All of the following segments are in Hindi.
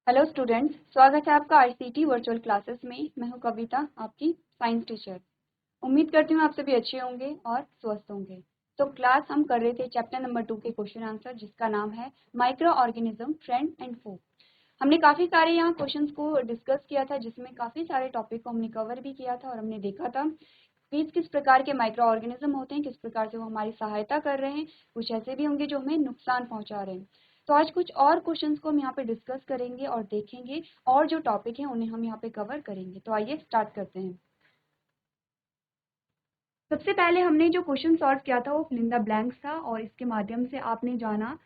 हेलो स्टूडेंट्स, स्वागत है आपका आईसीटी वर्चुअल क्लासेस में। मैं हूं कविता, आपकी साइंस टीचर। उम्मीद करती हूं आप सभी अच्छे होंगे और स्वस्थ होंगे। तो क्लास हम कर रहे थे चैप्टर नंबर 2 के क्वेश्चन आंसर, जिसका नाम है माइक्रो ऑर्गेनिज्म फ्रेंड एंड फू। हमने काफ़ी सारे यहाँ क्वेश्चंस को डिस्कस किया था, जिसमें काफ़ी सारे टॉपिक को हमने कवर भी किया था और हमने देखा था किस प्रकार के माइक्रो ऑर्गेनिज्म होते हैं, किस प्रकार से वो हमारी सहायता कर रहे हैं। कुछ ऐसे भी होंगे जो हमें नुकसान पहुंचा रहे हैं। तो आज कुछ और क्वेश्चंस को हम यहाँ पे डिस्कस करेंगे और देखेंगे, और जो टॉपिक हैं उन्हें हम यहाँ पे कवर करेंगे। तो आइए स्टार्ट करते हैं। सबसे पहले हमने जो क्वेश्चन सॉल्व किया था वो फिल इन द ब्लैंक्स था, और इसके माध्यम से आपने जाना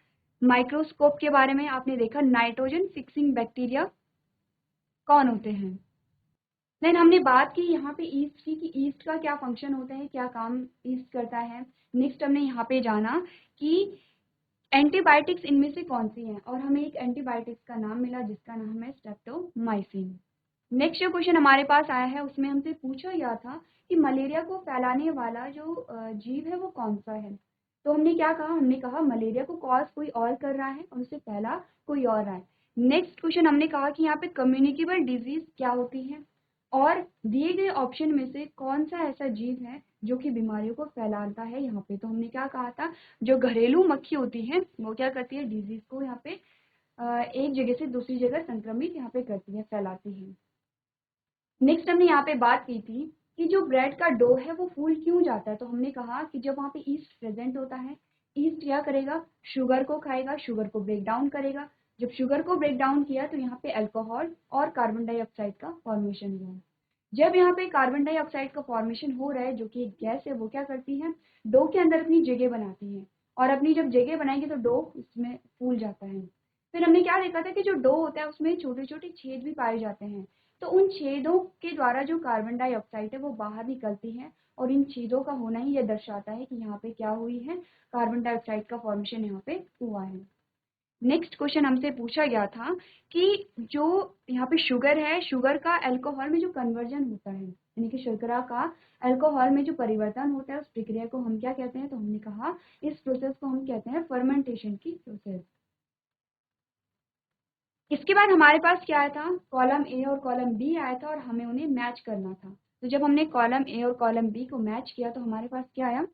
माइक्रोस्कोप के बारे में। आपने देखा नाइट्रोजन फिक्सिंग बैक्टीरिया कौन होते हैं। देन हमने बात की यहाँ पे ईस्ट की, कि ईस्ट का क्या फंक्शन होता है, क्या काम ईस्ट करता है। नेक्स्ट हमने यहाँ पे जाना कि एंटीबायोटिक्स इनमें से कौन सी हैं, और हमें एक एंटीबायोटिक्स का नाम मिला जिसका नाम है स्ट्रेप्टोमाइसिन। नेक्स्ट जो क्वेश्चन हमारे पास आया है उसमें हमसे पूछा गया था कि मलेरिया को फैलाने वाला जो जीव है वो कौन सा है। तो हमने क्या कहा, हमने कहा मलेरिया को कॉज कोई और कर रहा है और उसे फैला कोई और रहा है। नेक्स्ट क्वेश्चन हमने कहा कि यहाँ पे कम्युनिकेबल डिजीज क्या होती है, और दिए गए ऑप्शन में से कौन सा ऐसा जीव है जो कि बीमारियों को फैलाता है यहाँ पे। तो हमने क्या कहा था, जो घरेलू मक्खी होती है वो क्या करती है, डिजीज को यहाँ पे एक जगह से दूसरी जगह संक्रमित यहाँ पे करती है, फैलाती है। नेक्स्ट हमने यहाँ पे बात की थी कि जो ब्रेड का डो है वो फूल क्यों जाता है। तो हमने कहा कि जब वहाँ पे ईस्ट प्रेजेंट होता है, ईस्ट क्या करेगा, शुगर को खाएगा, शुगर को ब्रेक डाउन करेगा। जब शुगर को ब्रेक डाउन किया तो यहाँ पे अल्कोहल और कार्बन डाइऑक्साइड का फॉर्मेशन हुआ। जब यहाँ पे कार्बन डाइऑक्साइड का फॉर्मेशन हो रहा है, जो कि एक गैस है, वो क्या करती है, डो के अंदर अपनी जगह बनाती है, और अपनी जब जगह बनाएंगे तो डो उसमें फूल जाता है। फिर हमने क्या देखा था कि जो डो होता है उसमें छोटे छोटे छेद भी पाए जाते हैं। तो उन छेदों के द्वारा जो कार्बन डाइऑक्साइड है वो बाहर निकलती है, और इन छेदों का होना ही यह दर्शाता है कि यहाँ पे क्या हुई है, कार्बन डाइऑक्साइड का फॉर्मेशन यहाँ पे हुआ है। नेक्स्ट क्वेश्चन हमसे पूछा गया था कि जो यहाँ पे शुगर है, शुगर का अल्कोहल में जो कन्वर्जन होता है, यानी कि शर्करा का अल्कोहल में जो परिवर्तन होता है, उस प्रक्रिया को हम क्या कहते हैं। तो हमने कहा इस प्रोसेस को हम कहते हैं फर्मेंटेशन की प्रोसेस। इसके बाद हमारे पास क्या आया था, कॉलम ए और कॉलम बी आया था, और हमें उन्हें मैच करना था। तो जब हमने कॉलम ए और कॉलम बी को मैच किया तो हमारे पास क्या आया,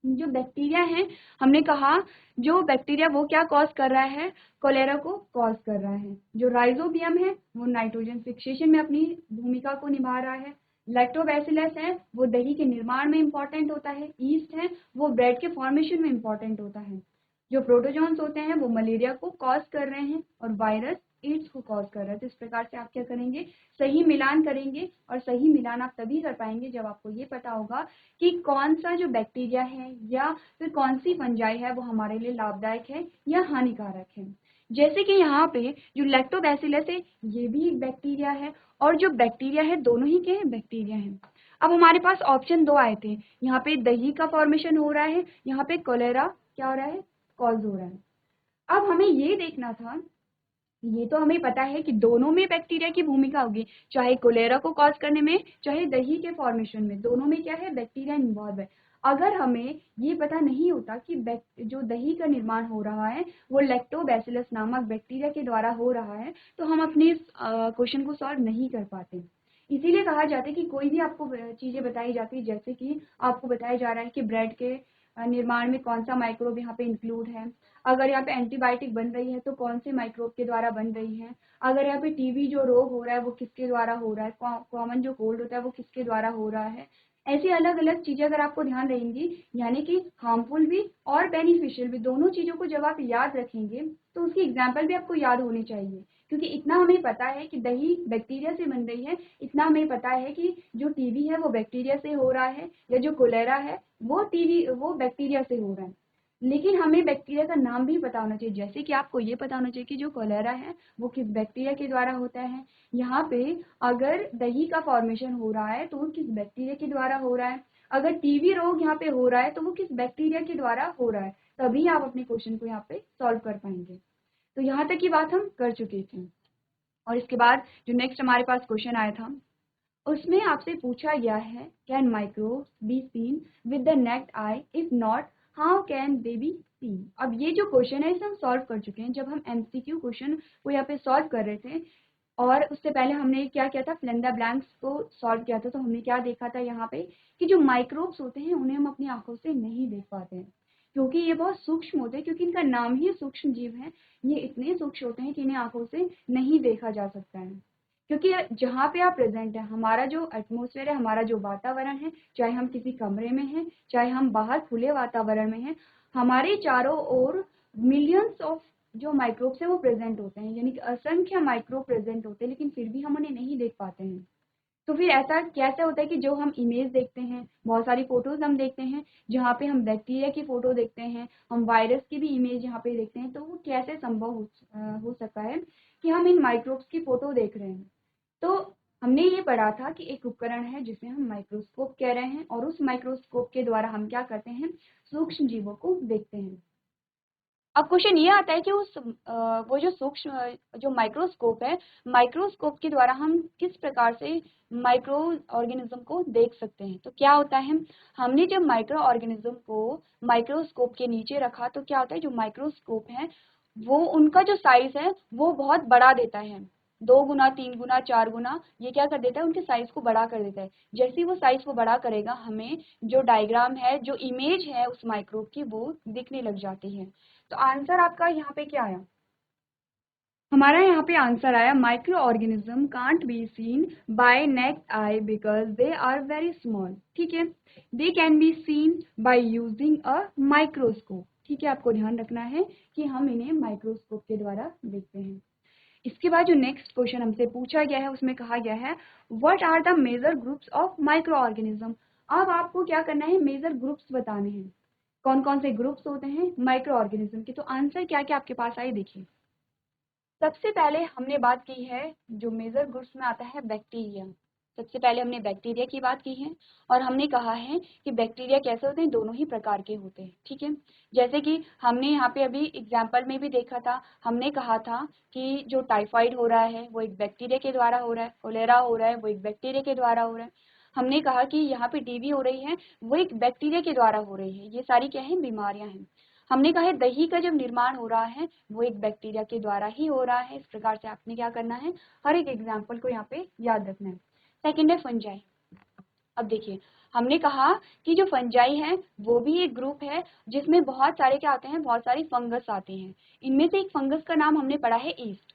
जो बैक्टीरिया है, हमने कहा जो बैक्टीरिया वो क्या कॉज कर रहा है, कोलेरा को कॉज कर रहा है। जो राइजोबियम है वो नाइट्रोजन फिक्सेशन में अपनी भूमिका को निभा रहा है। लैक्टोबैसिलस है वो दही के निर्माण में इंपॉर्टेंट होता है। ईस्ट है वो ब्रेड के फॉर्मेशन में इंपॉर्टेंट होता है। जो प्रोटोजोन्स होते हैं वो मलेरिया को कॉज कर रहे हैं, और वायरस एड्स को कॉज कर रहा है। तो इस प्रकार से आप क्या करेंगे, सही मिलान करेंगे, और सही मिलान आप तभी कर पाएंगे जब आपको ये पता होगा कि कौन सा जो बैक्टीरिया है या फिर कौन सी फंजाई है वो हमारे लिए लाभदायक है या हानिकारक है। जैसे कि यहाँ पे जो लैक्टोबैसिलस है ये भी एक बैक्टीरिया है, और जो बैक्टीरिया है दोनों ही के हैं, बैक्टीरिया हैं। अब हमारे पास ऑप्शन दो आए थे, यहाँ पे दही का फॉर्मेशन हो रहा है, यहाँ पे कोलेरा क्या हो रहा है, कॉज हो रहा है। अब हमें ये देखना था, ये तो हमें पता है कि दोनों में बैक्टीरिया की भूमिका होगी, चाहे कोलेरा को कॉज करने में चाहे दही के फॉर्मेशन में, दोनों में क्या है, बैक्टीरिया इन्वॉल्व है। अगर हमें ये पता नहीं होता कि जो दही का निर्माण हो रहा है वो लैक्टोबैसिलस नामक बैक्टीरिया के द्वारा हो रहा है, तो हम अपने इस क्वेश्चन को सॉल्व नहीं कर पाते। इसीलिए कहा जाता है कि कोई भी आपको चीजें बताई जाती है, जैसे कि आपको बताया जा रहा है कि ब्रेड के निर्माण में कौन सा माइक्रोब यहाँ पे इंक्लूड है, अगर यहाँ पे एंटीबायोटिक बन रही है तो कौन से माइक्रोब के द्वारा बन रही है, अगर यहाँ पे टीबी जो रोग हो रहा है वो किसके द्वारा हो रहा है, कॉमन जो कोल्ड होता है वो किसके द्वारा हो रहा है। ऐसी अलग अलग चीजें अगर आपको ध्यान रहेंगी, यानी कि हार्मफुल भी और बेनिफिशियल भी, दोनों चीजों को जब आप याद रखेंगे तो उसकी एग्जाम्पल भी आपको याद होनी चाहिए। क्योंकि इतना हमें पता है कि दही बैक्टीरिया से बन रही है, इतना हमें पता है कि जो टीबी है वो बैक्टीरिया से हो रहा है, या जो कोलेरा है वो बैक्टीरिया से हो रहा है। लेकिन हमें बैक्टीरिया का नाम भी पता होना चाहिए, जैसे कि आपको ये पता होना चाहिए कि जो कोलेरा है वो किस बैक्टीरिया के द्वारा होता है। यहाँ पे अगर दही का फॉर्मेशन हो रहा है तो वो किस बैक्टीरिया के द्वारा हो रहा है, अगर टीबी रोग यहाँ पे हो रहा है तो वो किस बैक्टीरिया के द्वारा हो रहा है, तभी आप अपने क्वेश्चन को यहाँ पे सॉल्व कर पाएंगे। तो यहाँ तक की बात हम कर चुके थे। और इसके बाद जो नेक्स्ट हमारे पास क्वेश्चन आया था उसमें आपसे पूछा गया है, can microbes be seen with the naked eye, if not how can they be see. अब ये जो क्वेश्चन है इसे हम सॉल्व कर चुके हैं। जब हम एमसीक्यू क्वेश्चन को यहाँ पे सॉल्व कर रहे थे और उससे पहले हमने क्या किया था, फिल इन द ब्लैंक्स को सॉल्व किया था, तो हमने क्या देखा था यहाँ पे कि जो माइक्रोब्स होते हैं उन्हें हम अपनी आंखों से नहीं देख पाते हैं, क्योंकि ये बहुत सूक्ष्म होते हैं, क्योंकि इनका नाम ही सूक्ष्म जीव है। ये इतने सूक्ष्म होते हैं कि इन्हें आंखों से नहीं देखा जा सकता है, क्योंकि जहाँ पे आप प्रेजेंट है, हमारा जो एटमोसफेयर है, हमारा जो वातावरण है, चाहे हम किसी कमरे में हैं, चाहे हम बाहर खुले वातावरण में हैं, हमारे चारों ओर मिलियंस ऑफ जो माइक्रोब्स है वो प्रेजेंट होते हैं, यानी कि असंख्य माइक्रोब प्रेजेंट होते हैं, लेकिन फिर भी हम उन्हें नहीं देख पाते हैं। तो फिर ऐसा कैसे होता है कि जो हम इमेज देखते हैं, बहुत सारी फोटोज हम देखते हैं, जहाँ पे हम बैक्टीरिया की फोटो देखते हैं, हम वायरस की भी इमेज यहाँ पे देखते हैं, तो वो कैसे संभव हो सकता है कि हम इन माइक्रोब्स की फोटो देख रहे हैं। तो हमने ये पढ़ा था कि एक उपकरण है जिसे हम माइक्रोस्कोप कह रहे हैं, और उस माइक्रोस्कोप के द्वारा हम क्या करते हैं, सूक्ष्म जीवों को देखते हैं। अब क्वेश्चन ये आता है कि वो जो सूक्ष्म जो माइक्रोस्कोप है, माइक्रोस्कोप के द्वारा हम किस प्रकार से माइक्रो ऑर्गेनिज्म को देख सकते हैं। तो क्या होता है, हमने जब माइक्रो ऑर्गेनिज्म को माइक्रोस्कोप के नीचे रखा तो क्या होता है, जो माइक्रोस्कोप है वो उनका जो साइज है वो बहुत बड़ा देता है, 2 गुना 3 गुना 4 गुना, ये क्या कर देता है, उनके साइज को बड़ा कर देता है। जैसे ही वो साइज को बड़ा करेगा, हमें जो डायग्राम है, जो इमेज है उस माइक्रोब की, वो दिखने लग जाती है। तो आंसर आपका यहाँ पे क्या आया, हमारा यहाँ पे आंसर आया, microorganism can't be seen by naked eye because they are very small. ठीक है, they can be seen by using a microscope. ठीक है, आपको ध्यान रखना है कि हम इन्हें माइक्रोस्कोप के द्वारा देखते हैं। इसके बाद जो नेक्स्ट क्वेश्चन हमसे पूछा गया है उसमें कहा गया है, what are the major groups of microorganism. अब आपको क्या करना है, मेजर ग्रुप्स बताने हैं, कौन कौन से ग्रुप्स होते हैं माइक्रो ऑर्गेनिज्म के। तो आंसर क्या क्या आपके पास आए, देखिए। सबसे पहले हमने बात की है, जो मेजर ग्रुप्स में आता है बैक्टीरिया। सबसे पहले हमने बैक्टीरिया की बात की है, और हमने कहा है कि बैक्टीरिया कैसे होते हैं, दोनों ही प्रकार के होते हैं। ठीक है, जैसे कि हमने यहाँ पे अभी एग्जाम्पल में भी देखा था, हमने कहा था कि जो टाइफाइड हो रहा है वो एक बैक्टीरिया के द्वारा हो रहा है, कोलेरा हो रहा है वो एक बैक्टीरिया के द्वारा हो रहा है। हमने कहा कि यहाँ पे टीबी हो रही है वो एक बैक्टीरिया के द्वारा हो रही है। ये सारी क्या है, बीमारियां हैं। हमने कहा है दही का जब निर्माण हो रहा है वो एक बैक्टीरिया के द्वारा ही हो रहा है। इस प्रकार से आपने क्या करना है, हर एक एग्जाम्पल को यहाँ पे याद रखना है। सेकेंड है फंजाई। अब देखिए, हमने कहा कि जो फंजाई है वो भी एक ग्रुप है जिसमें बहुत सारे क्या आते हैं, बहुत सारी फंगस आती हैं। इनमें से एक फंगस का नाम हमने पढ़ा है ईस्ट।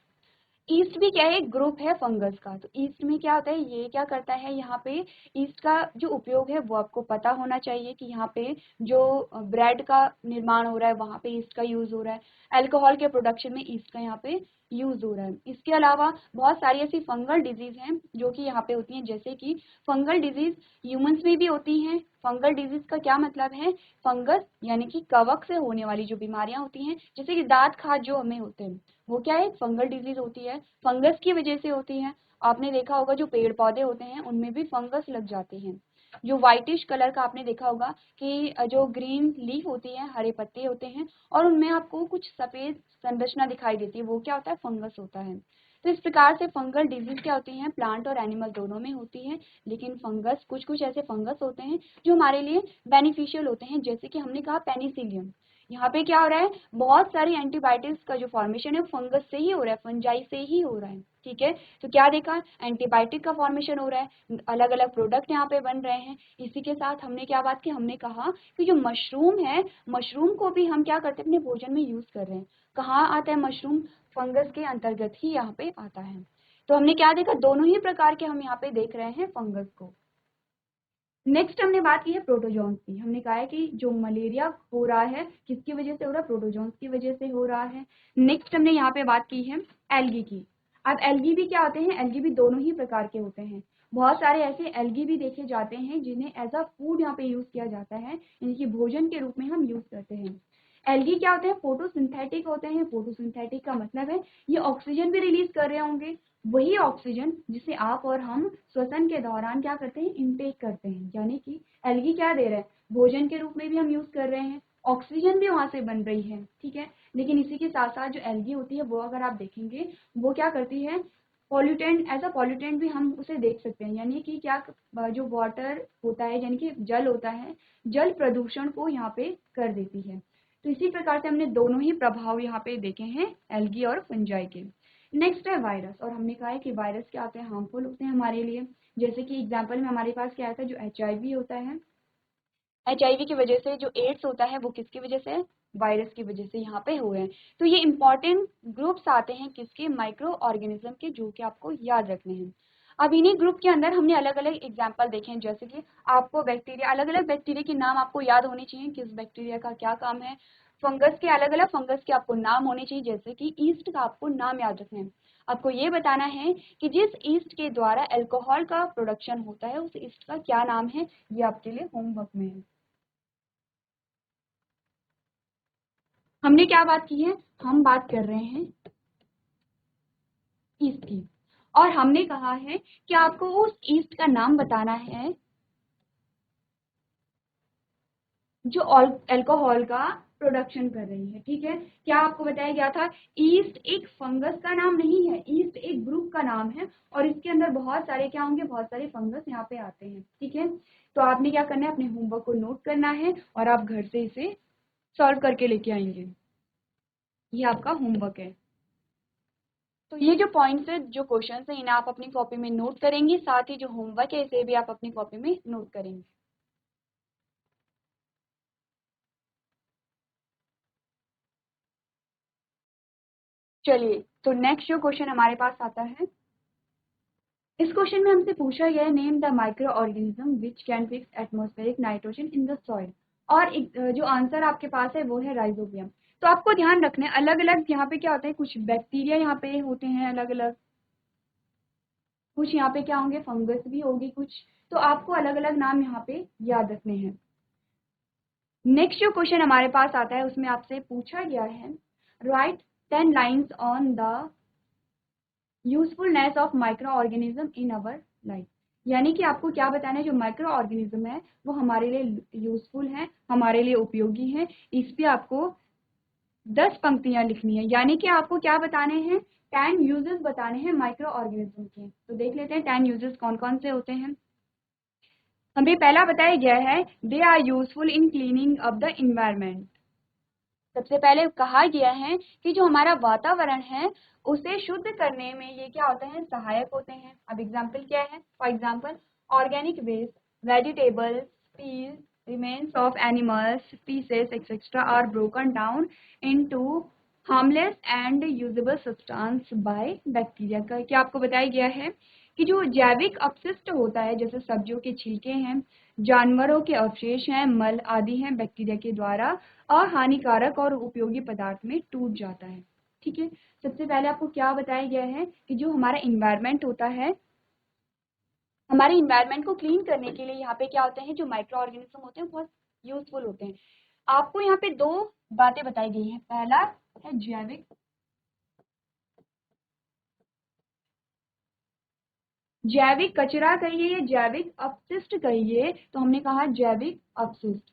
ईस्ट भी क्या है, एक ग्रुप है फंगस का। तो ईस्ट में क्या होता है, ये क्या करता है, यहाँ पे ईस्ट का जो उपयोग है वो आपको पता होना चाहिए कि यहाँ पे जो ब्रेड का निर्माण हो रहा है वहां पे ईस्ट का यूज हो रहा है, अल्कोहल के प्रोडक्शन में ईस्ट का यहाँ पे यूज हो रहा है। इसके अलावा बहुत सारी ऐसी फंगल डिजीज हैं जो कि यहाँ पे होती हैं, जैसे कि फंगल डिजीज ह्यूमंस में भी होती हैं। फंगल डिजीज का क्या मतलब है, फंगस यानी कि कवक से होने वाली जो बीमारियां होती हैं, जैसे कि दांत खाज जो हमें होते हैं, वो क्या है, फंगल डिजीज होती है, फंगस की वजह से होती है। आपने देखा होगा जो पेड़ पौधे होते हैं उनमें भी फंगस लग जाती है। जो व्हाइटिश कलर का आपने देखा होगा कि जो ग्रीन लीफ होती है, हरे पत्ते होते हैं, और उनमें आपको कुछ सफेद संरचना दिखाई देती है, वो क्या होता है, फंगस होता है। तो इस प्रकार से फंगल डिजीज क्या होती हैं, प्लांट और एनिमल दोनों में होती है। लेकिन फंगस, कुछ कुछ ऐसे फंगस होते हैं जो हमारे लिए बेनिफिशियल होते हैं, जैसे कि हमने कहा पेनिसिलियम। यहाँ पे क्या हो रहा है, बहुत सारी एंटीबायोटिक्स का जो फॉर्मेशन है वो फंगस से ही हो रहा है, फंजाई से ही हो रहा है। ठीक है, तो क्या देखा, एंटीबायोटिक का फॉर्मेशन हो रहा है, अलग अलग प्रोडक्ट यहाँ पे बन रहे हैं। इसी के साथ हमने क्या बात की, हमने कहा कि जो मशरूम है, मशरूम को भी हम क्या करते हैं, अपने भोजन में यूज कर रहे हैं। कहाँ आता है मशरूम, फंगस के अंतर्गत ही यहाँ पे आता है। तो हमने क्या देखा, दोनों ही प्रकार के हम यहाँ पे देख रहे हैं फंगस को। नेक्स्ट हमने बात की है प्रोटोजोन्स की। हमने कहा है कि जो मलेरिया हो रहा है किसकी वजह से हो रहा है, प्रोटोजोन्स की वजह से हो रहा है। नेक्स्ट हमने यहाँ पे बात की है एल्गी की। अब एल्गी भी क्या होते हैं, एल्गी भी दोनों ही प्रकार के होते हैं। बहुत सारे ऐसे एल्गी भी देखे जाते हैं जिन्हें एज अ फूड यहाँ पे यूज किया जाता है, यानी कि भोजन के रूप में हम यूज करते हैं। एल्गी क्या होते हैं, फोटोसिंथेटिक होते हैं। फोटोसिंथेटिक का मतलब है ये ऑक्सीजन भी रिलीज कर रहे होंगे, वही ऑक्सीजन जिसे आप और हम श्वसन के दौरान क्या करते हैं, इनटेक करते हैं। यानी कि एल्गी क्या दे रहा है, भोजन के रूप में भी हम यूज कर रहे हैं, ऑक्सीजन भी वहां से बन रही है। ठीक है, लेकिन इसी के साथ साथ जो एल्गी होती है वो अगर आप देखेंगे वो क्या करती है, पॉल्यूटेंट, एज अ पॉल्यूटेंट भी हम उसे देख सकते हैं। यानी कि क्या, जो वाटर होता है यानी कि जल होता है, जल प्रदूषण को यहाँ पे कर देती है। तो इसी प्रकार से हमने दोनों ही प्रभाव यहाँ पे देखे हैं एल्गी और फंजाई के। नेक्स्ट है वायरस, और हमने कहा है कि वायरस क्या होते हैं, हार्मफुल होते हैं हमारे लिए। जैसे कि एग्जाम्पल में हमारे पास क्या आता है, जो HIV होता है, HIV की वजह से जो एड्स होता है वो किसकी वजह से, वायरस की वजह से यहाँ पे हुए हैं। तो ये इंपॉर्टेंट ग्रुप्स आते हैं किसके, माइक्रो ऑर्गेनिज्म के, जो कि आपको याद रखने हैं। अब इन्हीं ग्रुप के अंदर हमने अलग अलग एग्जाम्पल देखे हैं, जैसे कि आपको बैक्टीरिया, अलग अलग बैक्टीरिया के नाम आपको याद होने चाहिए, किस बैक्टीरिया का क्या काम है। फंगस के अलग अलग फंगस के आपको नाम होने चाहिए, जैसे कि ईस्ट का आपको नाम याद रखना है। आपको ये बताना है कि जिस ईस्ट के द्वारा अल्कोहल का प्रोडक्शन होता है उस ईस्ट का क्या नाम है, ये आपके लिए होमवर्क में है। हमने क्या बात की है, हम बात कर रहे हैं ईस्ट की, और हमने कहा है कि आपको उस ईस्ट का नाम बताना है जो अल्कोहल का प्रोडक्शन कर रही है। ठीक है, क्या आपको बताया गया था, ईस्ट एक फंगस का नाम नहीं है, ईस्ट एक ग्रुप का नाम है, और इसके अंदर बहुत सारे क्या होंगे, बहुत सारे फंगस यहाँ पे आते हैं। ठीक है, तो आपने क्या करना है, अपने होमवर्क को नोट करना है और आप घर से इसे सॉल्व करके लेके आएंगे। ये आपका होमवर्क है। तो ये जो पॉइंट्स है, जो क्वेश्चंस है, इन्हें आप अपनी कॉपी में नोट करेंगे, साथ ही जो होमवर्क है इसे भी आप अपनी कॉपी में नोट करेंगे। चलिए, तो नेक्स्ट जो क्वेश्चन हमारे पास आता है, इस क्वेश्चन में हमसे पूछा गया है, name the micro organism which can fix atmospheric nitrogen in the soil, और जो आंसर आपके पास है वो है राइजोबियम। तो आपको ध्यान रखना है, अलग अलग यहाँ पे क्या होता है, कुछ बैक्टीरिया यहाँ पे होते हैं अलग अलग, कुछ यहाँ पे क्या होंगे, फंगस भी होगी कुछ, तो आपको अलग अलग नाम यहाँ पे याद रखने हैं। नेक्स्ट जो क्वेश्चन हमारे पास आता है उसमें आपसे पूछा गया है, right 10 lines on the usefulness of micro organism in our life, यानी कि आपको क्या बताना है, जो माइक्रो ऑर्गेनिज्म है वो हमारे लिए यूजफुल है, हमारे लिए उपयोगी है। इस पे आपको 10 पंक्तियां लिखनी है, यानी कि आपको क्या बताने हैं, 10 यूजेस बताने हैं माइक्रो ऑर्गेनिज्म के। तो देख लेते हैं 10 यूजेस कौन कौन से होते हैं। हमें पहला बताया गया है, they are useful in cleaning up the environment. सबसे पहले कहा गया है कि जो हमारा वातावरण है उसे शुद्ध करने में ये क्या होते हैं, सहायक होते हैं। अब एग्जाम्पल क्या है, for example organic waste, vegetables, peels, remains of animals, species, etc. are broken down into harmless and usable substance by bacteria। का क्या आपको बताया गया है कि जो जैविक अपशिष्ट होता है, जैसे सब्जियों के छिलके हैं, जानवरों के अवशेष हैं, मल आदि हैं, बैक्टीरिया के द्वारा अहानिकारक और उपयोगी पदार्थ में टूट जाता है। ठीक है, सबसे पहले आपको क्या बताया गया है कि जो हमारा इन्वायरमेंट होता है, हमारे इन्वायरमेंट को क्लीन करने के लिए यहाँ पे क्या होते हैं, जो माइक्रो ऑर्गेनिज्म होते हैं बहुत यूजफुल होते हैं। आपको यहाँ पे दो बातें बताई गई हैं, पहला है जैविक, जैविक कचरा कहिए या जैविक अपशिष्ट कहिए, तो हमने कहा जैविक अपशिष्ट,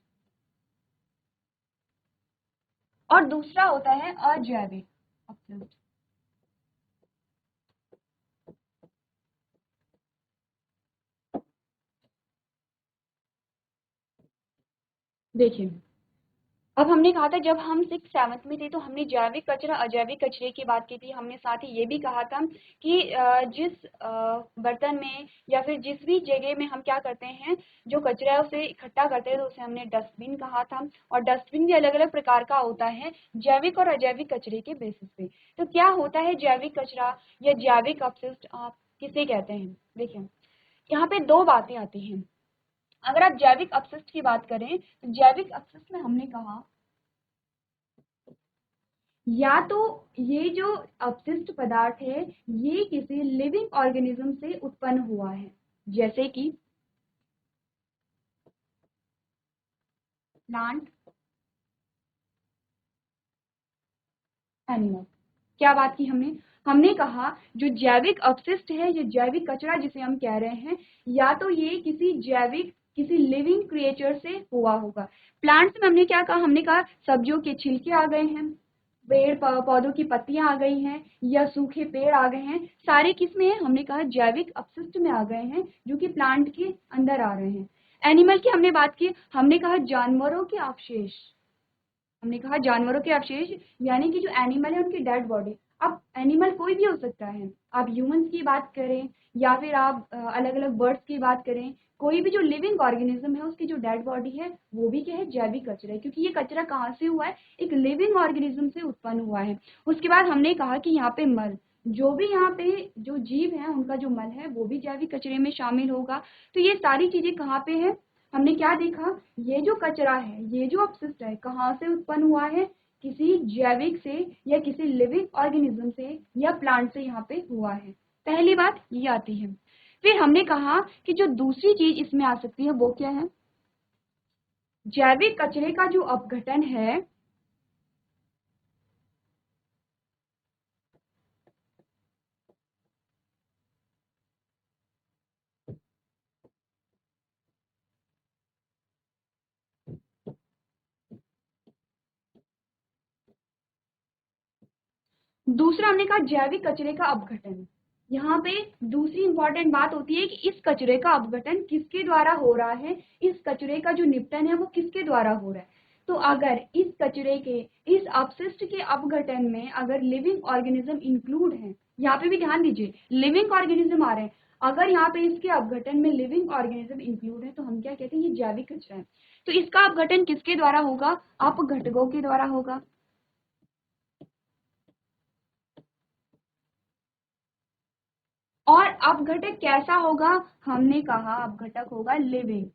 और दूसरा होता है अजैविक अपशिष्ट। देखिए, अब हमने कहा था जब हम 6th-7th में थे तो हमने जैविक कचरा अजैविक कचरे की बात की थी। हमने साथ ही ये भी कहा था कि जिस बर्तन में या फिर जिस भी जगह में हम क्या करते हैं, जो कचरा है उसे इकट्ठा करते हैं, तो उसे हमने डस्टबिन कहा था। और डस्टबिन भी अलग अलग प्रकार का होता है, जैविक और अजैविक कचरे के बेसिस पे। तो क्या होता है जैविक कचरा या जैविक अपशिष्ट, आप किसे कहते हैं। देखिए, यहाँ पे दो बातें आती हैं। अगर आप जैविक अपशिष्ट की बात करें तो जैविक अपशिष्ट में हमने कहा, या तो ये जो अपशिष्ट पदार्थ है ये किसी लिविंग ऑर्गेनिज्म से उत्पन्न हुआ है, जैसे कि प्लांट, एनिमल। क्या बात की हमने, हमने कहा जो जैविक अपशिष्ट है, ये जैविक कचरा जिसे हम कह रहे हैं, या तो ये किसी जैविक, किसी लिविंग क्रिएचर से हुआ होगा। प्लांट्स में हमने क्या कहा, हमने कहा सब्जियों के छिलके आ गए हैं, पेड़ पौधों की पत्तियां आ गई हैं, या सूखे पेड़ आ गए हैं, सारे किस में है, हमने कहा जैविक अपशिष्ट में आ गए हैं, जो कि प्लांट के अंदर आ रहे हैं। एनिमल की हमने बात की, हमने कहा जानवरों के अवशेष, हमने कहा जानवरों के अवशेष, यानी कि जो एनिमल है उनकी डेड बॉडी। अब एनिमल कोई भी हो सकता है, आप ह्यूमंस की बात करें या फिर आप अलग अलग बर्ड्स की बात करें, कोई भी जो लिविंग ऑर्गेनिज्म है उसकी जो डेड बॉडी है वो भी क्या है, जैविक कचरा है, क्योंकि ये कचरा कहाँ से हुआ है, एक लिविंग ऑर्गेनिज्म से उत्पन्न हुआ है। उसके बाद हमने कहा कि यहाँ पे मल, जो भी यहाँ पे जो जीव है उनका जो मल है वो भी जैविक कचरे में शामिल होगा। तो ये सारी चीजें कहाँ पे है, हमने क्या देखा, ये जो कचरा है, ये जो अपशिष्ट है, कहाँ से उत्पन्न हुआ है, किसी जैविक से या किसी लिविंग ऑर्गेनिज्म से या प्लांट से यहाँ पे हुआ है। पहली बात ये आती है। फिर हमने कहा कि जो दूसरी चीज इसमें आ सकती है वो क्या है, जैविक कचरे का जो अपघटन है, दूसरा हमने कहा जैविक कचरे का अपघटन। यहाँ पे दूसरी इंपॉर्टेंट बात होती है कि इस कचरे का अपघटन किसके द्वारा हो रहा है, इस कचरे का जो निपटन है वो किसके द्वारा हो रहा है। तो अगर इस कचरे के, इस अपशिष्ट के अपघटन में अगर लिविंग ऑर्गेनिज्म इंक्लूड है, यहाँ पे भी ध्यान दीजिए लिविंग ऑर्गेनिज्म आ रहे हैं, अगर यहाँ पे इसके अपघटन में लिविंग ऑर्गेनिज्म इंक्लूड है तो हम क्या कहते हैं, ये जैविक कचरा है। तो इसका अपघटन किसके द्वारा होगा, अपघटकों के द्वारा होगा। और अपघटक कैसा होगा, हमने कहा अपघटक होगा लिविंग।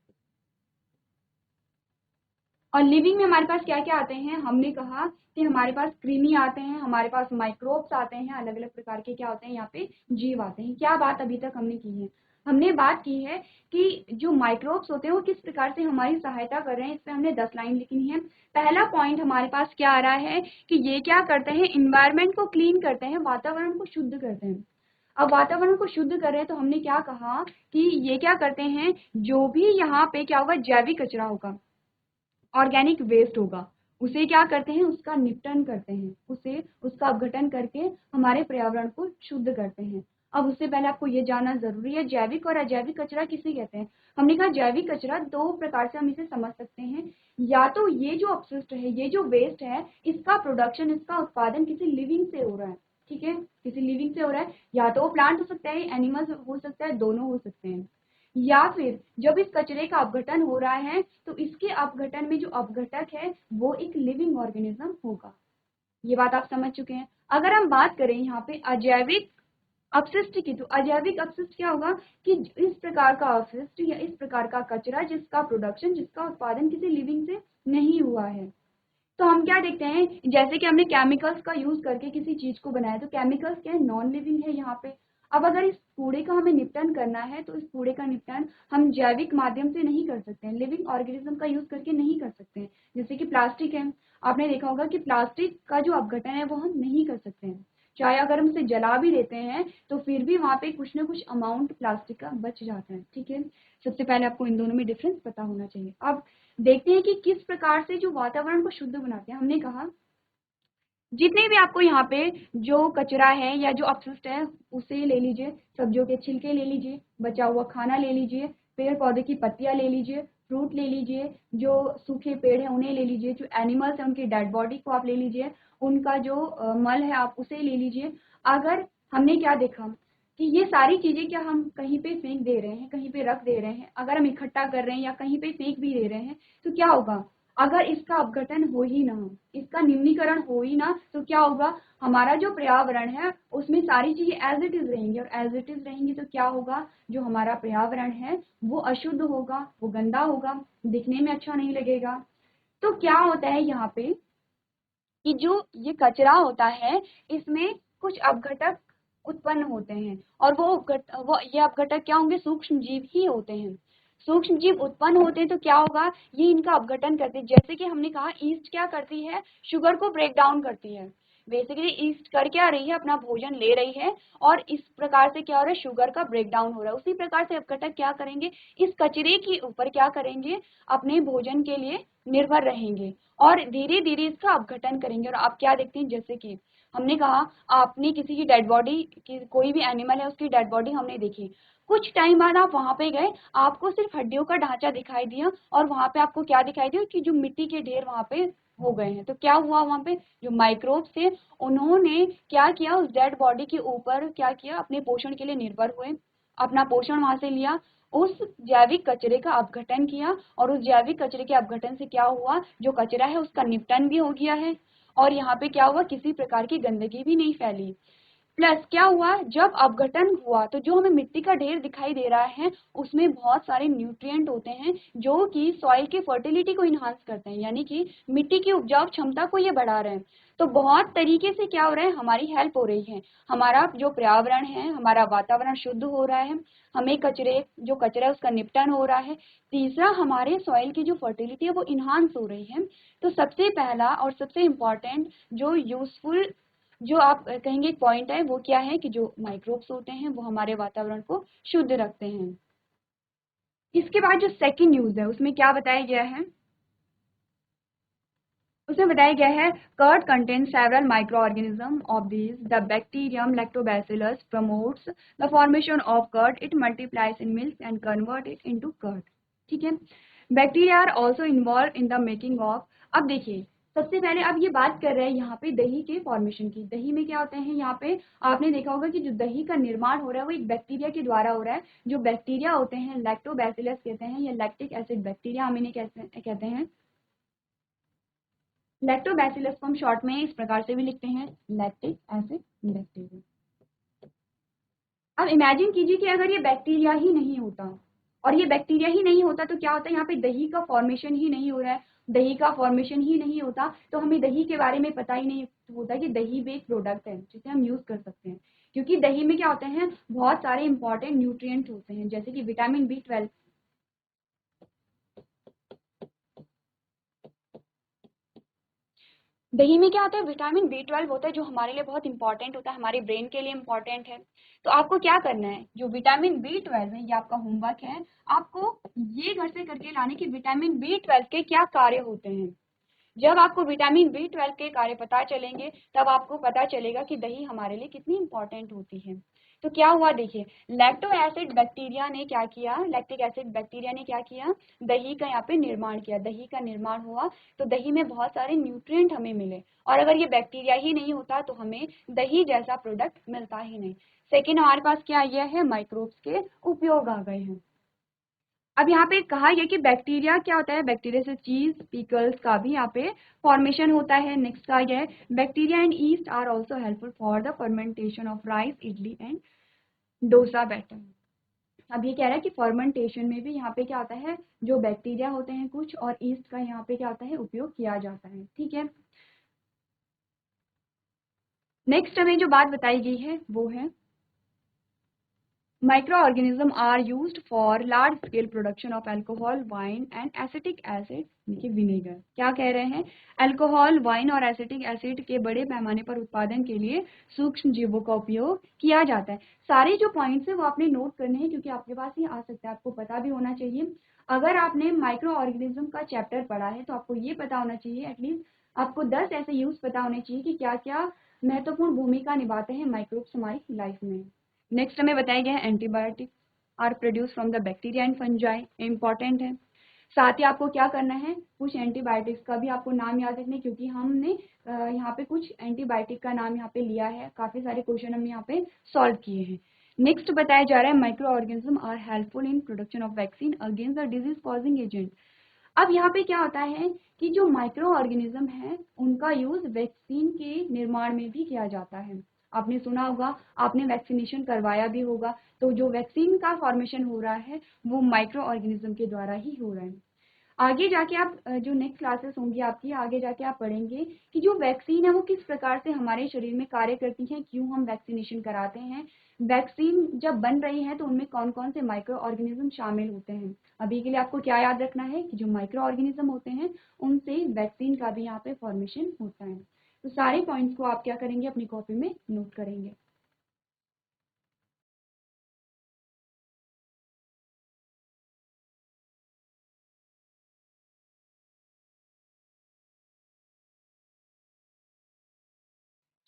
और लिविंग में हमारे पास क्या क्या आते हैं, हमने कहा कि हमारे पास कृमि आते हैं, हमारे पास माइक्रोब्स आते हैं, अलग अलग प्रकार के क्या होते हैं यहाँ पे, जीव आते हैं। क्या बात अभी तक हमने की है, हमने बात की है कि जो माइक्रोब्स होते हैं वो किस प्रकार से हमारी सहायता कर रहे हैं, इस पे हमने 10 लाइन लिखनी है। पहला पॉइंट हमारे पास क्या आ रहा है कि ये क्या करते हैं, इन्वायरमेंट को क्लीन करते हैं, वातावरण को शुद्ध करते हैं। अब वातावरण को शुद्ध कर रहे हैं तो हमने क्या कहा कि ये क्या करते हैं, जो भी यहाँ पे क्या होगा, जैविक कचरा होगा, ऑर्गेनिक वेस्ट होगा, उसे क्या करते हैं, उसका निपटन करते हैं, उसे उसका अपघटन करके हमारे पर्यावरण को शुद्ध करते हैं। अब उससे पहले आपको ये जानना जरूरी है जैविक और अजैविक कचरा किसे कहते हैं। हमने कहा जैविक कचरा दो प्रकार से हम इसे समझ सकते हैं, या तो ये जो अपशिष्ट है, ये जो वेस्ट है, इसका प्रोडक्शन, इसका उत्पादन किसी लिविंग से हो रहा है, ठीक है, किसी लिविंग से हो रहा है, या तो वो प्लांट हो सकता है, एनिमल्स हो सकता है, दोनों हो सकते हैं। या फिर जब इस कचरे का अपघटन हो रहा है तो इसके अपघटन में जो अपघटक है वो एक लिविंग ऑर्गेनिज्म होगा। ये बात आप समझ चुके हैं। अगर हम बात करें यहाँ पे अजैविक अपशिष्ट की, तो अजैविक अपशिष्ट क्या होगा कि इस प्रकार का अपशिष्ट या इस प्रकार का कचरा जिसका प्रोडक्शन, जिसका उत्पादन किसी लिविंग से नहीं हुआ है। तो हम क्या देखते हैं, जैसे कि हमने केमिकल्स का यूज करके किसी चीज को बनाया, तो केमिकल्स क्या है, नॉन लिविंग है यहाँ पे। अब अगर इस कूड़े का हमें निपटन करना है तो इस कूड़े का निपटन हम जैविक माध्यम से नहीं कर सकते हैं, लिविंग ऑर्गेनिज्म का यूज करके नहीं कर सकते हैं। जैसे कि प्लास्टिक है, आपने देखा होगा कि प्लास्टिक का जो अपघटन है वो हम नहीं कर सकते हैं, चाहे अगर हम उसे जला भी देते हैं तो फिर भी वहां पे कुछ ना कुछ अमाउंट प्लास्टिक का बच जाता है, ठीक है। सबसे पहले आपको इन दोनों में डिफरेंस पता होना चाहिए। अब देखते हैं कि किस प्रकार से जो वातावरण को शुद्ध बनाते हैं। हमने कहा जितने भी आपको यहाँ पे जो कचरा है या जो अपशिष्ट है उसे ले लीजिए, सब्जियों के छिलके ले लीजिए, बचा हुआ खाना ले लीजिए, पेड़ पौधे की पत्तियां ले लीजिए, फ्रूट ले लीजिए, जो सूखे पेड़ है उन्हें ले लीजिए, जो एनिमल्स है उनकी डेड बॉडी को आप ले लीजिए, उनका जो मल है आप उसे ले लीजिए। अगर हमने क्या देखा कि ये सारी चीजें क्या हम कहीं पे फेंक दे रहे हैं, कहीं पे रख दे रहे हैं, अगर हम इकट्ठा कर रहे हैं या कहीं पे फेंक भी दे रहे हैं तो क्या होगा, अगर इसका अपघटन हो ही ना, इसका निम्नीकरण हो ही ना, तो क्या होगा, हमारा जो पर्यावरण है उसमें सारी चीजें एज इट इज रहेंगी, और एज इट इज रहेंगी तो क्या होगा, जो हमारा पर्यावरण है वो अशुद्ध होगा, वो गंदा होगा, दिखने में अच्छा नहीं लगेगा। तो क्या होता है यहाँ पे कि जो ये कचरा होता है इसमें कुछ अपघटक उत्पन्न होते हैं, और वो ये अपघटक क्या होंगे, सूक्ष्म जीव ही होते हैं। सूक्ष्म जीव उत्पन्न होते हैं तो क्या होगा, ये इनका अपघटन करते हैं। जैसे कि हमने कहा ईस्ट क्या करती है, शुगर को ब्रेक डाउन करती है। बेसिकली ईस्ट कर क्या रही है, अपना भोजन ले रही है, और इस प्रकार से क्या हो रहा है, शुगर का ब्रेक डाउन हो रहा है। उसी प्रकार से अपघटक क्या करेंगे, इस कचरे के ऊपर क्या करेंगे, अपने भोजन के लिए निर्भर रहेंगे और धीरे धीरे इसका अपघटन करेंगे। और आप क्या देखते हैं, जैसे कि हमने कहा आपने किसी की डेड बॉडी की, कोई भी एनिमल है उसकी डेड बॉडी हमने देखी, कुछ टाइम बाद आप वहां पे गए, आपको सिर्फ हड्डियों का ढांचा दिखाई दिया, और वहां पे आपको क्या दिखाई दिया कि जो मिट्टी के ढेर वहां पे हो गए हैं। तो क्या हुआ वहां पे, जो माइक्रोब्स थे उन्होंने क्या किया, उस डेड बॉडी के ऊपर क्या किया, अपने पोषण के लिए निर्भर हुए, अपना पोषण वहां से लिया, उस जैविक कचरे का अपघटन किया, और उस जैविक कचरे के अपघटन से क्या हुआ, जो कचरा है उसका निपटन भी हो गया है, और यहाँ पे क्या हुआ, किसी प्रकार की गंदगी भी नहीं फैली। प्लस क्या हुआ, जब अपघटन हुआ तो जो हमें मिट्टी का ढेर दिखाई दे रहा है उसमें बहुत सारे न्यूट्रिएंट होते हैं जो कि सॉइल की फर्टिलिटी को इन्हांस करते हैं, यानी कि मिट्टी की उपजाऊ क्षमता को ये बढ़ा रहे हैं। तो बहुत तरीके से क्या हो रहा है, हमारी हेल्प हो रही है, हमारा जो पर्यावरण है, हमारा वातावरण शुद्ध हो रहा है, हमें कचरे, जो कचरा है उसका निपटन हो रहा है, तीसरा हमारे सॉइल की जो फर्टिलिटी है वो इन्हांस हो रही है। तो सबसे पहला और सबसे इम्पॉर्टेंट जो यूजफुल, जो आप कहेंगे एक पॉइंट है, वो क्या है कि जो माइक्रोब्स होते हैं वो हमारे वातावरण को शुद्ध रखते हैं। इसके बाद जो सेकंड न्यूज है उसमें क्या बताया गया है, उसमें बताया गया है curd contain several microorganism of this, the bacterium lactobacillus promotes the formation of curd, it multiplies in milk and convert it into curd. ठीक है, bacteria are also involve in the making of. अब देखिए, सबसे पहले अब ये बात कर रहे हैं यहाँ पे दही के फॉर्मेशन की। दही में क्या होते हैं, यहाँ पे आपने देखा होगा कि जो दही का निर्माण हो रहा है वो एक बैक्टीरिया के द्वारा हो रहा है। जो बैक्टीरिया होते हैं लैक्टोबैसिलस कहते हैं, या लैक्टिक एसिड बैक्टीरिया हम इन्हें कहते हैं। लैक्टोबैसिलस को हम शॉर्ट में इस प्रकार से भी लिखते हैं, लैक्टिक एसिड बैक्टीरिया। अब इमेजिन कीजिए कि अगर ये बैक्टीरिया ही नहीं होता, और ये बैक्टीरिया ही नहीं होता तो क्या होता है, यहाँ पे दही का फॉर्मेशन ही नहीं हो रहा है, दही का फॉर्मेशन ही नहीं होता तो हमें दही के बारे में पता ही नहीं होता कि दही भी एक प्रोडक्ट है जिसे हम यूज कर सकते हैं। क्योंकि दही में क्या होते हैं, बहुत सारे इंपॉर्टेंट न्यूट्रिएंट्स होते हैं, जैसे कि विटामिन B12। दही में क्या होता है, विटामिन B12 होता है जो हमारे लिए बहुत इंपॉर्टेंट होता है, हमारे ब्रेन के लिए इंपॉर्टेंट है। तो आपको क्या करना है, जो विटामिन B12 है, ये आपका होमवर्क है, आपको ये घर से करके लाने की विटामिन B12 के क्या कार्य होते हैं। जब आपको विटामिन B12 के कार्य पता चलेंगे तब आपको पता चलेगा कि दही हमारे लिए कितनी इंपॉर्टेंट होती है। तो क्या हुआ देखिए, लैक्टो एसिड बैक्टीरिया ने क्या किया, लैक्टिक एसिड बैक्टीरिया ने क्या किया, दही का यहाँ पे निर्माण किया, दही का निर्माण हुआ तो दही में बहुत सारे न्यूट्रिएंट हमें मिले, और अगर ये बैक्टीरिया ही नहीं होता तो हमें दही जैसा प्रोडक्ट मिलता ही नहीं। सेकेंड हमारे पास क्या आ गया है, माइक्रोब्स के उपयोग आ गए हैं। अब यहाँ पे कहा गया कि बैक्टीरिया क्या होता है, बैक्टीरिया से चीज पिकल्स का भी यहाँ पे फॉर्मेशन होता है। नेक्स्ट कहा गया है bacteria and yeast are also helpful for the fermentation of rice, idli and dosa batter. अब ये कह रहा है कि फर्मेंटेशन में भी यहाँ पे क्या होता है, जो बैक्टीरिया होते हैं कुछ, और ईस्ट का यहाँ पे क्या होता है, उपयोग किया जाता है। ठीक है, नेक्स्ट हमें जो बात बताई गई है वो है microorganisms are used for large scale production of alcohol, wine and acetic acid, देखिए विनेगर। क्या कह रहे हैं, अल्कोहल, वाइन और एसिटिक एसिड के बड़े पैमाने पर उत्पादन के लिए सूक्ष्म जीवों का उपयोग किया जाता है। सारे जो पॉइंट्स है वो आपने नोट करने हैं क्योंकि आपके पास ये आ सकता है, आपको पता भी होना चाहिए। अगर आपने माइक्रो ऑर्गेनिज्म का चैप्टर पढ़ा है तो आपको ये पता होना चाहिए, एटलीस्ट आपको 10 ऐसे यूज पता होने चाहिए कि क्या क्या महत्वपूर्ण भूमिका निभाते हैं माइक्रोब्स हमारी लाइफ में। नेक्स्ट हमें बताया गया है antibiotic are produce from the bacteria and fungi, important है। साथ ही आपको क्या करना है, कुछ एंटीबायोटिक्स का भी आपको नाम याद रखने, क्योंकि हमने यहाँ पे कुछ एंटीबायोटिक का नाम यहाँ पे लिया है, काफी सारे क्वेश्चन हमने यहाँ पे सॉल्व किए हैं। नेक्स्ट बताया जा रहा है microorganism are helpful in production of vaccine against the disease causing agent. अब यहाँ पे क्या होता है कि जो माइक्रो ऑर्गेनिज्म है उनका यूज वैक्सीन के निर्माण में भी किया जाता है। आपने सुना होगा, आपने वैक्सीनेशन करवाया भी होगा, तो जो वैक्सीन का फॉर्मेशन हो रहा है वो माइक्रो ऑर्गेनिज्म के द्वारा ही हो रहा है। आगे जाके आप जो नेक्स्ट क्लासेस होंगी आपकी, आगे जाके आप पढ़ेंगे कि जो वैक्सीन है वो किस प्रकार से हमारे शरीर में कार्य करती है, क्यों हम वैक्सीनेशन कराते हैं, वैक्सीन जब बन रही है तो उनमें कौन कौन से माइक्रो ऑर्गेनिज्म शामिल होते हैं। अभी के लिए आपको क्या याद रखना है कि जो माइक्रो ऑर्गेनिज्म होते हैं उनसे वैक्सीन का भी यहाँ पे फॉर्मेशन होता है। तो सारे पॉइंट्स को आप क्या करेंगे, अपनी कॉपी में नोट करेंगे।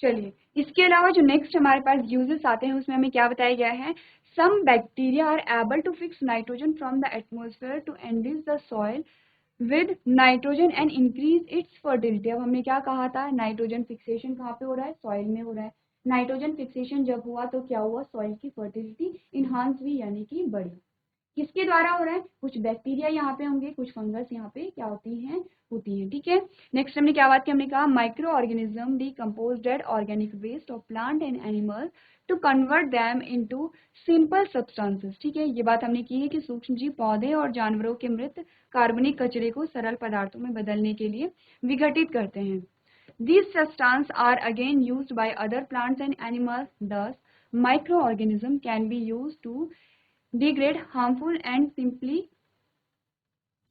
चलिए, इसके अलावा जो नेक्स्ट हमारे पास यूजेस आते हैं उसमें हमें क्या बताया गया है, some bacteria are able to fix nitrogen from the atmosphere to enrich the soil with nitrogen and increase its fertility. अब हमने क्या कहा था, नाइट्रोजन फिक्सेशन कहाँ पे हो रहा है, सॉइल में हो रहा है। नाइट्रोजन फिक्सेशन जब हुआ तो क्या हुआ, सॉइल की फर्टिलिटी इनहांस हुई यानी कि बढ़ी। किसके द्वारा हो रहा है, कुछ बैक्टीरिया यहाँ पे होंगे, कुछ फंगस यहाँ पे क्या होती हैं, ठीक है। नेक्स्ट हमने क्या बात की, हमने कहा microorganism decompose dead organic waste of plant and animal to convert them into simple substances, ठीक है। ये बात हमने की है कि सूक्ष्मजीव पौधे और जानवरों के मृत कार्बनिक कचरे को सरल पदार्थों में बदलने के लिए विघटित करते हैं। These substances are again used by other plants and animals. Thus, microorganisms can be used to degrade harmful and simply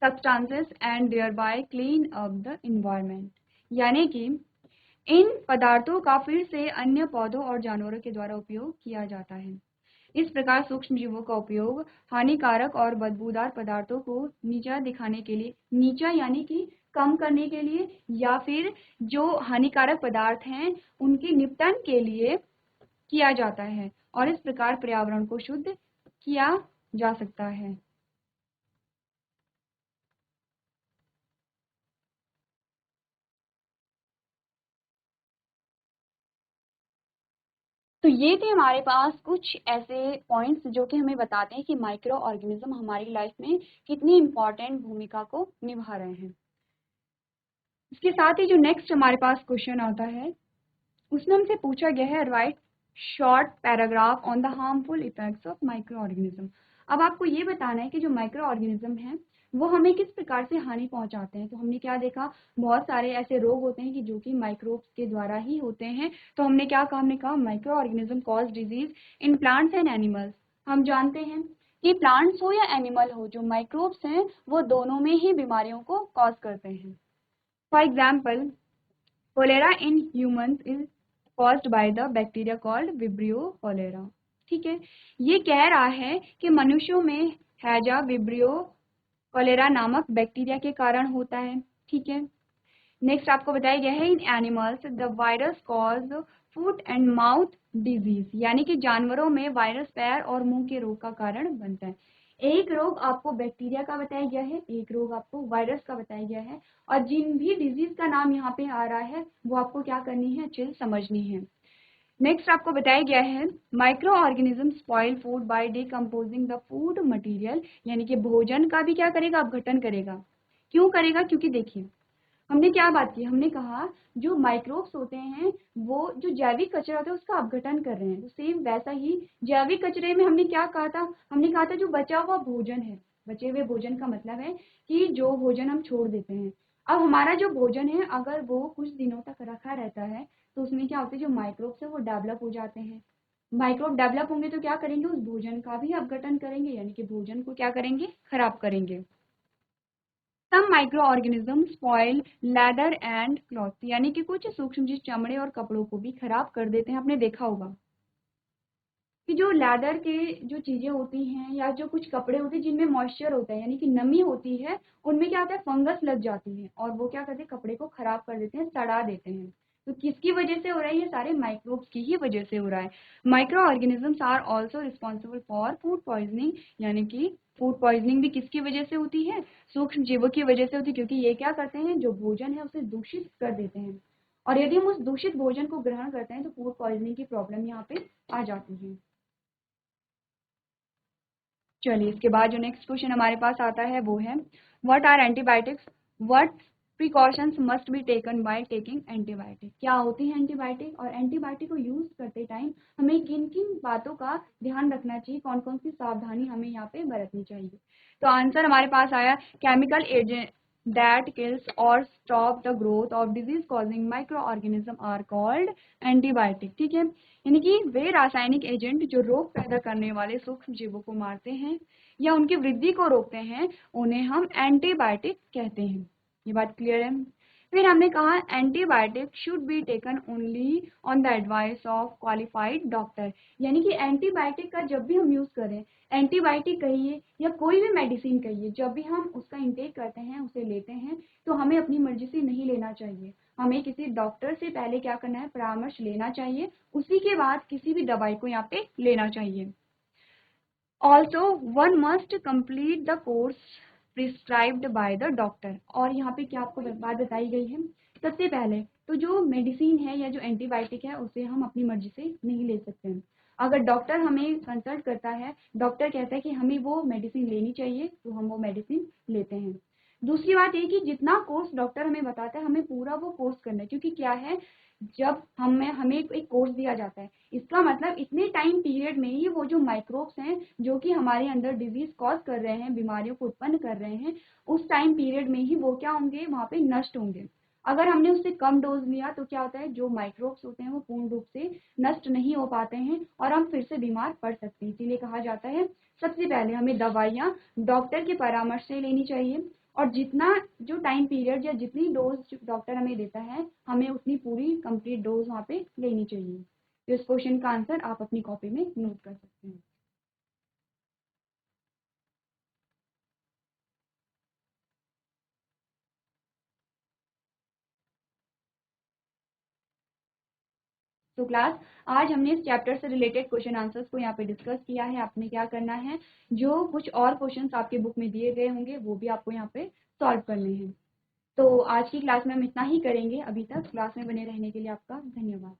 substances and thereby clean up the environment। यानी कि इन पदार्थों का फिर से अन्य पौधों और जानवरों के द्वारा उपयोग किया जाता है। इस प्रकार सूक्ष्म जीवों का उपयोग हानिकारक और बदबूदार पदार्थों को नीचा दिखाने के लिए, नीचा यानी कि कम करने के लिए, या फिर जो हानिकारक पदार्थ हैं उनके निपटन के लिए किया जाता है, और इस प्रकार पर्यावरण को शुद्ध किया जा सकता है। तो ये थे हमारे पास कुछ ऐसे पॉइंट्स जो कि हमें बताते हैं कि माइक्रो ऑर्गेनिज्म हमारी लाइफ में कितनी इंपॉर्टेंट भूमिका को निभा रहे हैं। इसके साथ ही जो नेक्स्ट हमारे पास क्वेश्चन आता है उसमें हमसे पूछा गया है right short paragraph on the harmful effects of microorganism. अब आपको ये बताना है कि जो माइक्रो ऑर्गेनिज्म है वो हमें किस प्रकार से हानि पहुंचाते हैं। तो हमने क्या देखा, बहुत सारे ऐसे रोग होते हैं कि जो कि माइक्रोब्स के द्वारा ही होते हैं। तो हमने क्या कहा, हमने कहा micro organism cause disease in plants and animals. हम जानते हैं कि प्लांट्स हो या एनिमल हो, जो माइक्रोब्स हैं वो दोनों में ही बीमारियों को कॉज करते हैं। For example cholera in humans is caused by the bacteria called Vibrio cholera, ठीक है। ये कह रहा है कि मनुष्यों में हैजा विब्रियो कोलेरा नामक बैक्टीरिया के कारण होता है, ठीक है। नेक्स्ट आपको बताया गया है in animals the virus cause foot and mouth disease, यानी कि जानवरों में वायरस पैर और मुंह के रोग का कारण बनता है। एक रोग आपको बैक्टीरिया का बताया गया है, एक रोग आपको वायरस का बताया गया है, और जिन भी डिजीज का नाम यहाँ पे आ रहा है वो आपको क्या करनी है, अच्छे से समझनी है। नेक्स्ट आपको बताया गया है microorganism spoil food by decomposing the food material, यानी कि भोजन का भी क्या करेगा, अपघटन करेगा। क्यों करेगा, क्योंकि देखिए हमने क्या बात की, हमने कहा जो माइक्रोब्स होते हैं वो जो जैविक कचरा होता है उसका अपघटन कर रहे हैं। तो सेम वैसा ही जैविक कचरे में हमने क्या कहा था, हमने कहा था जो बचा हुआ भोजन है, बचे हुए भोजन का मतलब है कि जो भोजन हम छोड़ देते हैं। अब हमारा जो भोजन है अगर वो कुछ दिनों तक रखा रहता है तो उसमें क्या होता है, जो माइक्रोब्स है वो डेवलप हो जाते हैं। माइक्रोब डेवलप होंगे तो क्या करेंगे, उस भोजन का भी अपघटन करेंगे, यानी कि भोजन को क्या करेंगे, खराब करेंगे। Some microorganism spoil leather and cloth, यानी कि कुछ सूक्ष्मजीव चमड़े और कपड़ों को भी खराब कर देते हैं। आपने देखा होगा कि जो लेदर के जो चीजें होती हैं या जो कुछ कपड़े होते हैं जिनमें मॉइस्चर होता है यानी कि नमी होती है, उनमें क्या होता है, फंगस लग जाती है और वो क्या करते हैं, कपड़े को खराब कर देते हैं, सड़ा देते हैं। तो किसकी वजह से हो रहा है, ये सारे माइक्रोब्स की ही वजह से हो रहा है। Microorganisms are also responsible for food poisoning, यानी कि फूड पॉइजनिंग भी किसकी वजह से होती है, सूक्ष्म जीवों की वजह से होती है, क्योंकि ये क्या करते हैं, जो भोजन है उसे दूषित कर देते हैं। और यदि हम उस दूषित भोजन को ग्रहण करते हैं तो फूड पॉइजनिंग की प्रॉब्लम यहाँ पे आ जाती है। चलिए इसके बाद जो नेक्स्ट क्वेश्चन हमारे पास आता है वो है what are antibiotics, what precautions must be taken by taking antibiotic. क्या होती है एंटीबायोटिक, और एंटीबायोटिक को यूज करते टाइम हमें किन किन बातों का ध्यान रखना चाहिए, कौन कौन सी सावधानी हमें यहाँ पे बरतनी चाहिए। तो आंसर हमारे पास आया chemical agent that kills or stop the growth of disease causing microorganism are called antibiotic, ठीक है। यानी कि वे रासायनिक एजेंट जो रोग पैदा करने वाले सूक्ष्म जीवों को मारते हैं या उनकी वृद्धि को रोकते हैं उन्हें हम एंटीबायोटिक कहते हैं। ये बात क्लियर है। फिर हमने कहा antibiotic should be taken only on the advice of qualified doctor, यानी कि एंटीबायोटिक का जब भी हम यूज करें, एंटीबायोटिक कहिए या कोई भी मेडिसिन कहिए, जब भी हम उसका इंटेक करते हैं, उसे लेते हैं, तो हमें अपनी मर्जी से नहीं लेना चाहिए। हमें किसी डॉक्टर से पहले क्या करना है, परामर्श लेना चाहिए, उसी के बाद किसी भी दवाई को यहाँ पे लेना चाहिए। Also one must complete the course prescribed by the doctor. और यहाँ पे क्या आपको बात बताई गई है, सबसे पहले तो जो मेडिसिन है या जो एंटीबायोटिक है उसे हम अपनी मर्जी से नहीं ले सकते हैं। अगर डॉक्टर हमें कंसल्ट करता है, डॉक्टर कहता है कि हमें वो मेडिसिन लेनी चाहिए, तो हम वो मेडिसिन लेते हैं। दूसरी बात ये कि जितना कोर्स डॉक्टर हमें बताता है हमें पूरा वो कोर्स करना है, क्योंकि क्या है, जब हमें एक कोर्स दिया जाता है, इसका मतलब इतने टाइम पीरियड में ही वो जो माइक्रोब्स हैं जो कि हमारे अंदर डिजीज कॉज कर रहे हैं, बीमारियों को उत्पन्न कर रहे हैं, उस टाइम पीरियड में ही वो क्या होंगे, वहाँ पे नष्ट होंगे। अगर हमने उससे कम डोज लिया तो क्या होता है, जो माइक्रोब्स होते हैं वो पूर्ण रूप से नष्ट नहीं हो पाते हैं और हम फिर से बीमार पड़ सकते हैं। इसीलिए कहा जाता है सबसे पहले हमें दवाइयाँ डॉक्टर के परामर्श से लेनी चाहिए, और जितना जो टाइम पीरियड या जितनी डोज डॉक्टर हमें देता है हमें उतनी पूरी कंप्लीट डोज वहाँ पे लेनी चाहिए। तो इस क्वेश्चन का आंसर आप अपनी कॉपी में नोट कर सकते हैं। तो क्लास, आज हमने इस चैप्टर से रिलेटेड क्वेश्चन आंसर्स को यहाँ पे डिस्कस किया है। आपने क्या करना है, जो कुछ और क्वेश्चंस आपके बुक में दिए गए होंगे वो भी आपको यहाँ पे सॉल्व करने हैं। तो आज की क्लास में हम इतना ही करेंगे। अभी तक क्लास में बने रहने के लिए आपका धन्यवाद।